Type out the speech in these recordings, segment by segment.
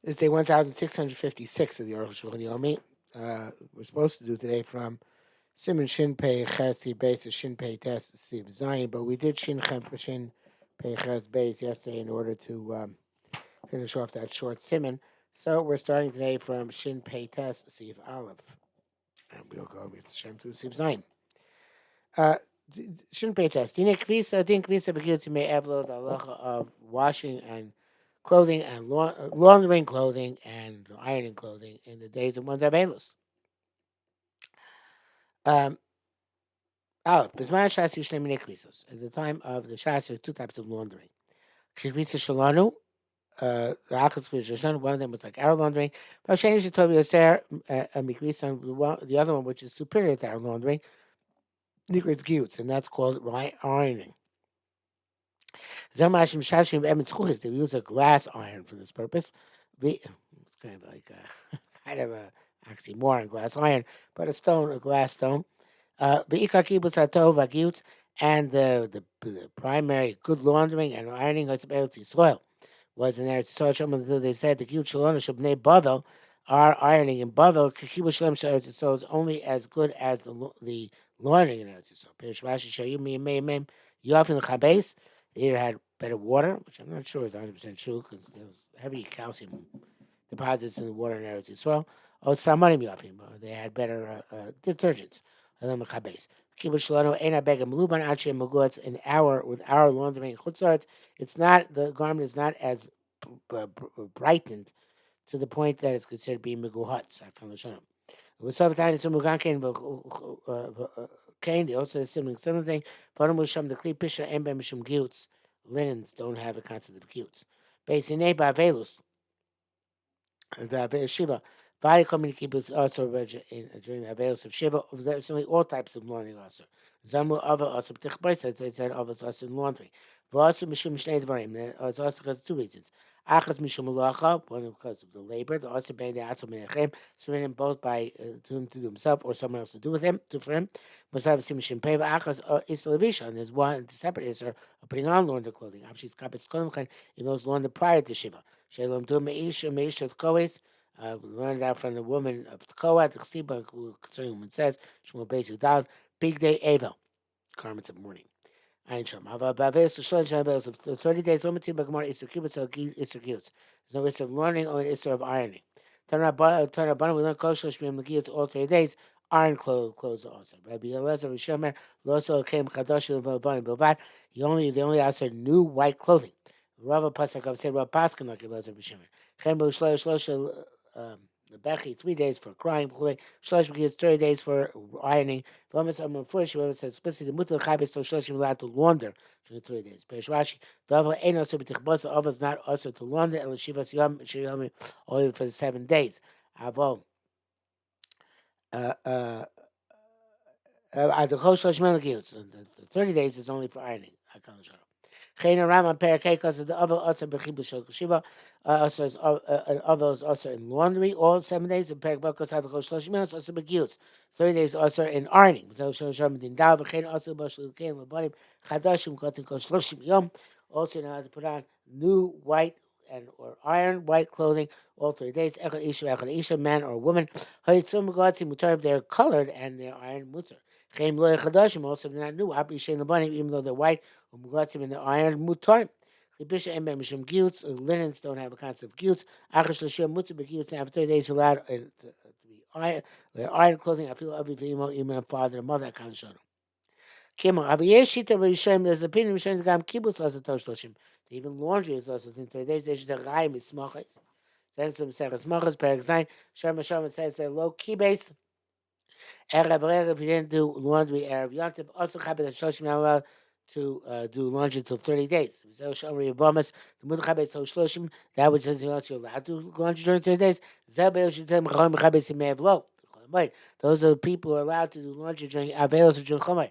It's day 1656 of the Arukh HaShulchan Yomi. We're supposed to do today from Simon Shin Pei Ches base to Shin Pei Tes Siv Zion, but we did Shin Pei Ches base yesterday in order to finish off that short Simon. So we're starting today from Shin Pei Tes Siv Aleph, and we'll go with Shem to Siv Zion. Uh, Shin Pei Tes Din Kvisa begins to make Evlo the halacha of washing and clothing and laundering clothing and ironing clothing in the days of one's Avelus. Um, Bisman Shas Yishne Mine Kvisos. At the time of the Shas, there are two types of laundering. Kvisa Shalanu, the Achas Kvisa one of them was like our laundering. Vashen Shitobi Yoser, Mikvisa, the other one, which is superior to our laundering, Nikritz Gutes, and that's called ironing. Zamashim Shashim Emet Chuchis, they use a glass iron for this purpose. It's kind of like kind of a oxymoron, glass iron, but a glass stone. Beikar kibus hatov agiyut, and the primary good laundering and ironing of Eretz soil was in Eretz Yisrael. They said the kiyut shalom shabnei Bavel, our ironing in Bavel, kibus shalom Eretz Yisrael is only as good as the laundering in Eretz Yisrael. Perish Rashi shayim miyamei yafin l'chabes. They either had better water, which I'm not sure is 100% true because there's heavy calcium deposits in the water in Eretz Yisrael. Oh, Samarim Yafim. They had better detergents. Kibbutz Shalano Eina Begam Luban Achi Maguats in our with our laundering chutzarts. It's not the garment is not as brightened to the point that it's considered being meguhatz. V'savtayin is mugan kain. They also have similar thing. V'aram the kli pisha embe mishum giyutz. Linens don't have the concept of giyutz. Beisinei ba'avelus. The Shiva. Valley community kibbutz also during the Avelos of Shiva. There's only all types of laundering also. Zamu Ava also B'tichbais. It said Ava's also in laundry. V'asu Mishum Shnei Dvarim. It's also because of two reasons. Achas Mishum Malacha, one because of the labor. The also being the Atzom Menachem, serving both by to do himself or someone else to do with him, do for him. Musav Simshim Peva Achas Isra Levisha, and there's one separate Isra of putting on laundry clothing. Avshis Kapis Kolimchan, in those laundered prior to Shiva. Shalom Du Meisha Meisha Koes. We learned that from the woman of Tekoa, the Chsiba, concerning woman says, Shmuel Beis Yudal, big day Evel, garments of mourning. Ein Shom. Hava Baves to Shlosh Shabbos of 30 days, Ometim Bagmar Isser Kibbutz Isser Giyutz. There's no Isser of learning or Isser of ironing. Turn Rabbanan, we learn Kol Shlosh B'yom Giyutz all 30 days, iron clothes also. Rabbi Elazar Rishomer, Loso came Chadosh Levabanim Bilvat. They only asked new white clothing. Rava Pasakav said Rav Paskin like Elazar Rishomer. Chen Bo Shlosh the Bechi, 3 days for crying, Shlosh Begins 30 days for ironing. V'amas Amar Furish, whoever says explicitly, the Mutal Chabis to Shloshim allowed to launder during 30 days. Perish Rashi, Dava Ein also B'tichbasa, Ava is not also to launder, and Shivas Yom, Shiyom, only for the 7 days. Avo, uh, uh, the 30 days is only for ironing. Chena Rama Perakekos of the Oval also Bechibu Shiva also is Oval is also in laundry all 7 days, and Perakbakos have Shloshim minutes also Begius. 30 days also in ironing. So Shloshim Din Dav Chena also Bashlu Kain Labanim Chadashim Kotin Shloshim Yom. Also now to put on new white and or iron white clothing all 30 days. Echad Isha, man or woman. Hayitzum Gatsi Mutar, they're colored and they're iron mutar. Chaim Loy Chadashim also they're not new. Abi Shein Labanim, even though they're white. Umugatzim in the iron mutar. Libisha and mishum giyutz. Linens don't have a concept of giyutz. Achash l'shem mutar begiyutz. After 30 days, allowed to be iron clothing. I feel every female, even father and mother. Kind of show. Kimo aviyeshita v'yishem. There's opinion v'yishem gam kibbutz also tosh loshim. Even laundry is also in 30 days. They should have rayim ismachas. Then some seches machas. Perek zayin. Shem says they're low kibes. If you didn't do laundry Erev Yontif, also Chabad Shloshim not allowed to do laundry until 30 days. The Mud Chabad Shloshim, that which says you're allowed to do laundry during 30 days. Those are the people who are allowed to do laundry during Avelos or during Chomai.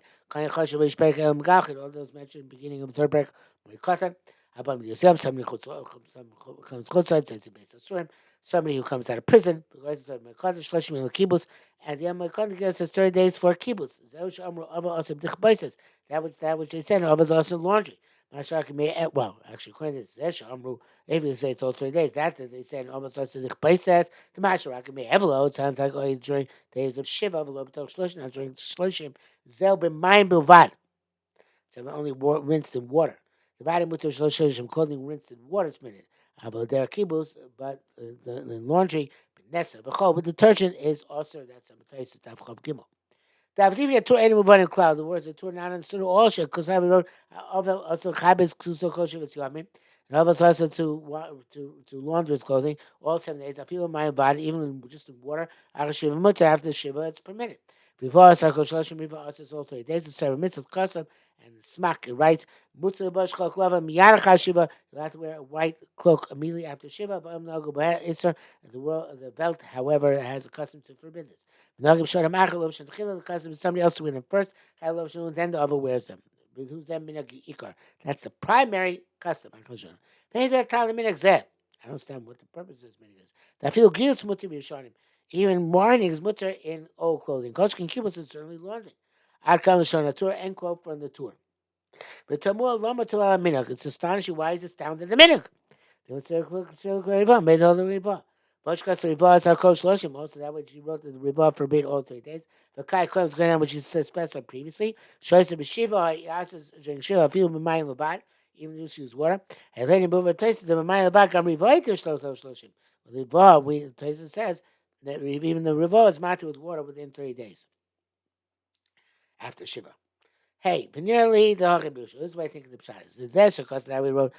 All those mentioned in the beginning of the third break. Somebody who comes out of prison, and the Amakan says 30 days for kibbutz. That which they said, is also laundry. Well, actually, according to this, Amru, if you say it's all 3 days, that they said almost as the place says to Masharak me Evelo. It sounds like during days of Shiva, Evelo, Shloshim, during Shloshim, Zel b'mayim bilvad. So only rinsed in water. The body mutter Shloshim clothing rinsed in water is minute. About their kibbutz, but the laundry, Nessa, but detergent is also that's a place to have Gimel. The Avdivia tour any move on in cloud. The words the tour not understood all shit because I wrote Ovel also Chabes Kuso Kosher V'Siyamim. And Ovel also to launder his clothing all 7 days. I feel in my body, even just in water. I Shiva Mutter after Shiva, it's permitted. Before us, I go Shloshim Riva us all 3 days. It's 7 mitzvahs custom and the smack. It writes Mutter Bush Cloak Lava Miyarach Shiva. You'll have to wear a white cloak immediately after Shiva. But I'm not going to Isser. The belt, however, has a custom to forbid this. The custom is somebody else to wear them first, then the other wears them. That's the primary custom. I don't understand what the purpose of this minhag is. I feel guilt mutter b'yishanim. Even mourning is mutter in old clothing. Koshkin kibbutz is certainly laundry. Ad kan l'shon Torah. End quote from the tour. But Tamur lama talal minhag. It's astonishing why is this down to the minhag. Made all the riba. Voshkas riba is our coach Loshim. Also, that which she wrote the riba forbid all 3 days. The Kai comes going on, which is specified previously. Shows the Shiva. He asks during Shiva, feel Mamayim Labat, even if she used water. And then he moved a taste of the Mamayim Labat. Come riva to Shloshim. The riba, we Taisa says that even the riba is matter with water within 3 days after Shiva. Hey, nearly the Hachibusha. This is what I think the pshat is. The desha, because now we wrote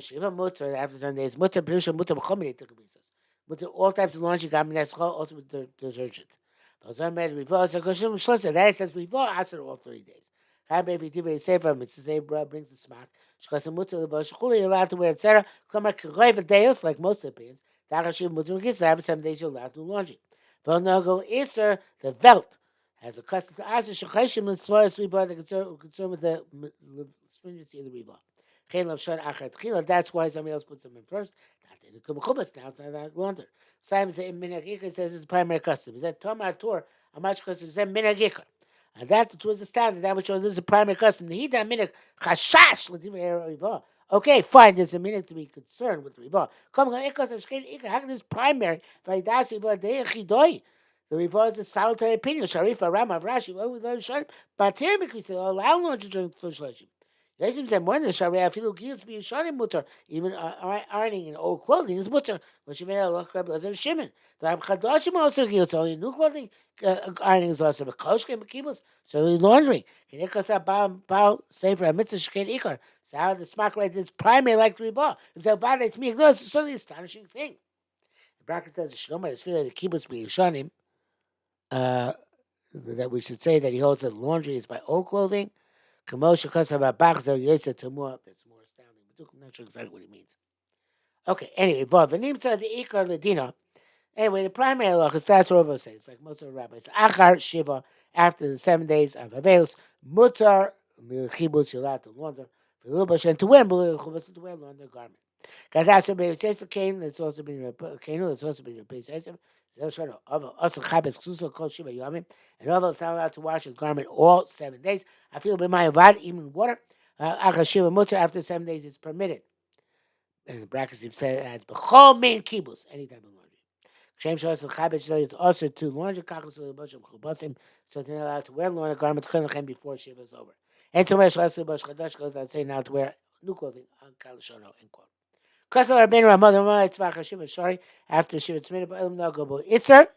Shiva mutter after 7 days. Mutter Pirusha mutter b'chomini tikabisas. Mutter all types of laundry got mineschol also with the detergent. Bazar made riva so koshim shlotza. That says riva after all 3 days. Chai baby divrei sefer mitzvah brings the smack. Shkasim mutter levash chuli allowed to wear etc. Klamar k'chayv deos like most of the opinions. Tachar Shiva mutter mekisa after 7 days you're allowed to do laundry. V'nogo iser the velt. Has a custom to answer shechayshim as far as we bought the concern with the stringency of the riba. That's why somebody else puts them in first. Not in the kumachubas now. It's not that launder. Simon says minagikar says it's primary custom. Is that tomar tor? How much custom is that minagikar? And that was the standard. That was show this is a primary custom. The hida minag chashash l'divrei. Okay, fine. There's a minute to be concerned with the riba. Come on, how can this primary? The Riva is a solitary opinion. Sharifa, Rama, Rashi, what we learn Sharif. But here, because they allow laundry during Shloshim. Yasim said more than Shari, I feel guilt to be Sharim mutter. Even ironing in old clothing is mutter. When she made a look at Blazer Shimon. The Ram Chadashim also guilt. Only new clothing ironing is also. But Koshke and Kibbutz, certainly laundry. Can it cost a Baal Sefer, a mitzvah, Shken Ikar. So how the smack right is primary like the Riba. It's a bad to me. It's certainly an astonishing thing. The bracket says, Shlomar is feeling the Kibbutz be Sharim. That we should say that he holds that laundry is by old clothing. That's more astounding. But I'm not sure exactly what he means. Okay, anyway, Anyway, the primary law is that's what says. It's like most of the rabbis. Achar Shiva, after the 7 days of Avelos, Mutar Chibus Yilat to launder, and to wear launder garment. Because that's what it says the cane that's also been replaced. And Ovel is not allowed to wash his garment all 7 days. I feel by my avad, even water. Achashiva mutter after 7 days is permitted. And the brackets said adds b'chol main kibbutz, any type of laundry. Shem shalos l'chabed is also to laundry kachos l'bashim chubasim, so they're not allowed to wear laundry garments before Shiva is over. And to wear shalos l'bash chadash goes without saying not to wear new clothing on kalashono. End quote. Kasar Rabbeinu Ramad Ramad Tzvach Shiva Shari after Shiva Tzmina Ba'elam Nagabo Isser.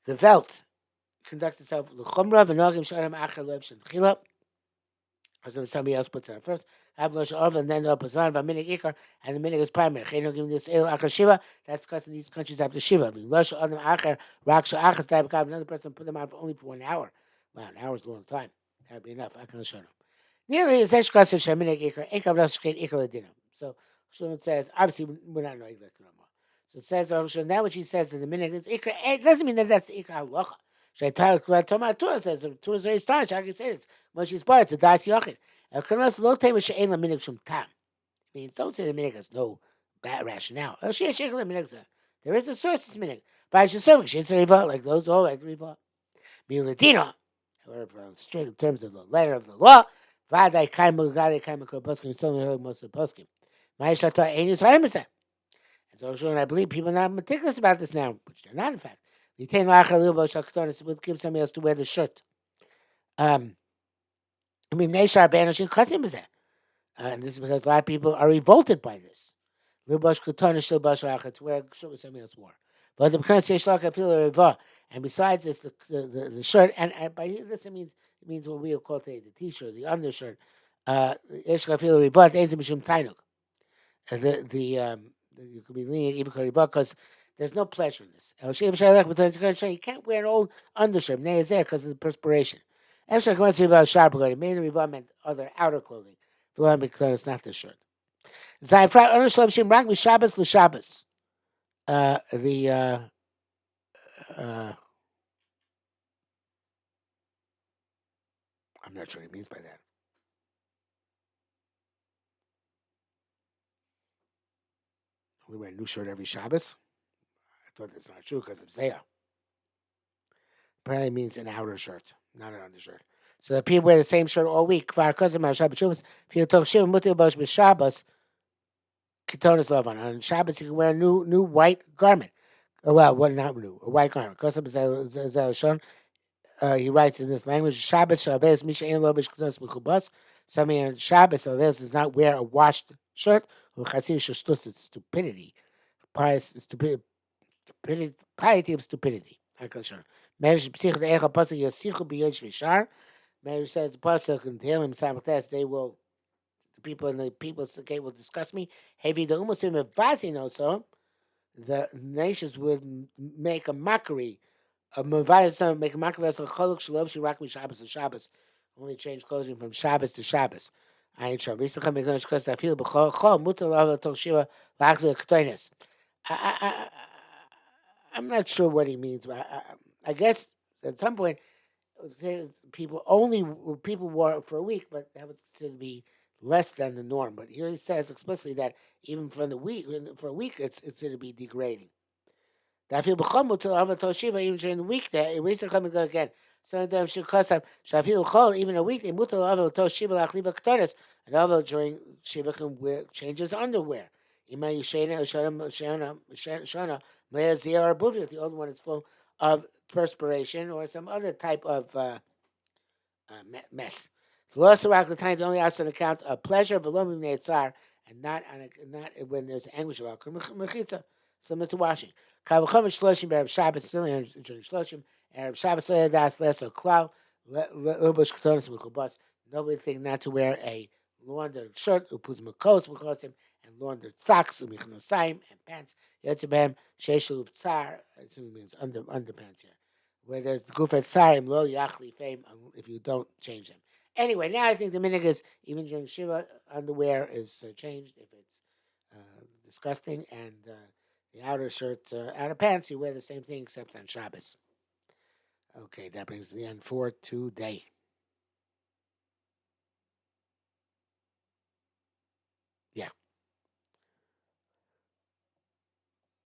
The Velt conducts itself l'chumra v'nogim sharim achar lev shentchila. As if somebody else puts it on first. Avlosh of and then the opposite v'minig ikar and the minig is primary. Chayno giving this el achar Shiva. That's because in these countries after Shiva. V'losh adam achar raksha achas daibakav. Another person put them on only for 1 hour. Wow, an hour is a long time. That'd be enough. I can show them. Nearly is Eshkas Sheminig Iker, Enkav Rashkin Iker Ladina. So Shulman says, obviously we're not knowing that no more. So it says, now what she says in the minig is Iker, it doesn't mean that that's the Iker Halacha. Shaitar Torah says, the Torah is very astonishing. I can say this. When she's part, it's a Das Yochid. El Kanas Lo Tema She'en La Minig Shum Tam. Means don't say the minig has no bad rationale. There is a source, this minig. But I should say, she's a riva, like those all like the riva. Miladina. or strict terms of the letter of the law. Vadai kaimu gadai kaimu korposkim. It's only heard most of the poskim. Ma'ishata einis ha'emes. And so, and I believe people are not meticulous about this now, which they're not, in fact. Litain la'achal lilbo shaktonis would give somebody else to wear the shirt. I mean, Neshar banishing cutzim is that. And this is because a lot of people are revolted by this. Libosh kutonish libosh rachat, to wear shirt with somebody else wore. But the pronunciation like I feel a riva. And besides this, the shirt, and by this it means what we have called today the t-shirt, the undershirt. Yesh kafil riva, enzim mishum tainuk. You could be lenient even because there's no pleasure in this. You can't wear an old undershirt because of the perspiration. Made the riva meant other outer clothing. Because it's not the shirt. Zayfra undershlevshim rank with Shabbos l'Shabbos. I'm not sure what he means by that. We wear a new shirt every Shabbos. I thought that's not true because of Zayah. Apparently, it means an outer shirt, not an undershirt. So the people wear the same shirt all week. If you talk Shiva Mutil Bosh Shabbos, Ketonis Lovan. On Shabbos, you can wear a new white garment. Well, what not new, a white garment. He writes in this language, Shabbos Shabbos Misha Ein Lobish Ketonis Mechubas. Somebody on Shabbos Shabbos does not wear a washed shirt. It's stupidity. Piety of stupidity. Medrash Psichot Eicha Pasuk Yasichu B'Yod Shvishar. Medrash says Pasuk and Tehillim Samachtes. They will, the people in the people's gate will discuss me. Hevi the Umusim of Vasin also. The nations would make a mockery of Mavayas. Make a mockery of Choluk Shalom Shirak Shabbos and Shabbos. Only change clothing from Shabbos to Shabbos. Ayin Shav. Yisrael Megash Kos Tafil B'Chol Chol Mutal Ava Tol Shiva Lachli K'toines. I'm not sure what he means, but I guess at some point it was people wore it for a week, but that was considered to be less than the norm. But here he says explicitly that even for a week, it's considered to be degrading. That feel b'chol till ava toshiva even during the weekday. We still come and go again. Some of them should cause shafil b'chol even a weekday. Mutal ava toshiva lachliva k'tonis. And ava during shiva can change his underwear. Ima yishena shana mea ziyah or buvi. The old one is full of perspiration or some other type of mess. The law of the time only asks on account of pleasure, velomim neitzar, and not when there's anguish about mechitza, similar to washing. Kavacham shloshim erev Shabbos, still during shloshim erev Shabbos, das less or klau lebush ketonis mekubas. Nobody think not to wear a laundered shirt, upuz mekos mekosim, and laundered socks, umichnosayim, and pants. Yotzebem sheishu tsar. It means underpants here. Where there's the gufet sarim lo yachli fame if you don't change them. Anyway, now I think the minig is even during Shiva, underwear is changed if it's disgusting, and the outer shirt, outer pants, you wear the same thing except on Shabbos. Okay, that brings the end for today.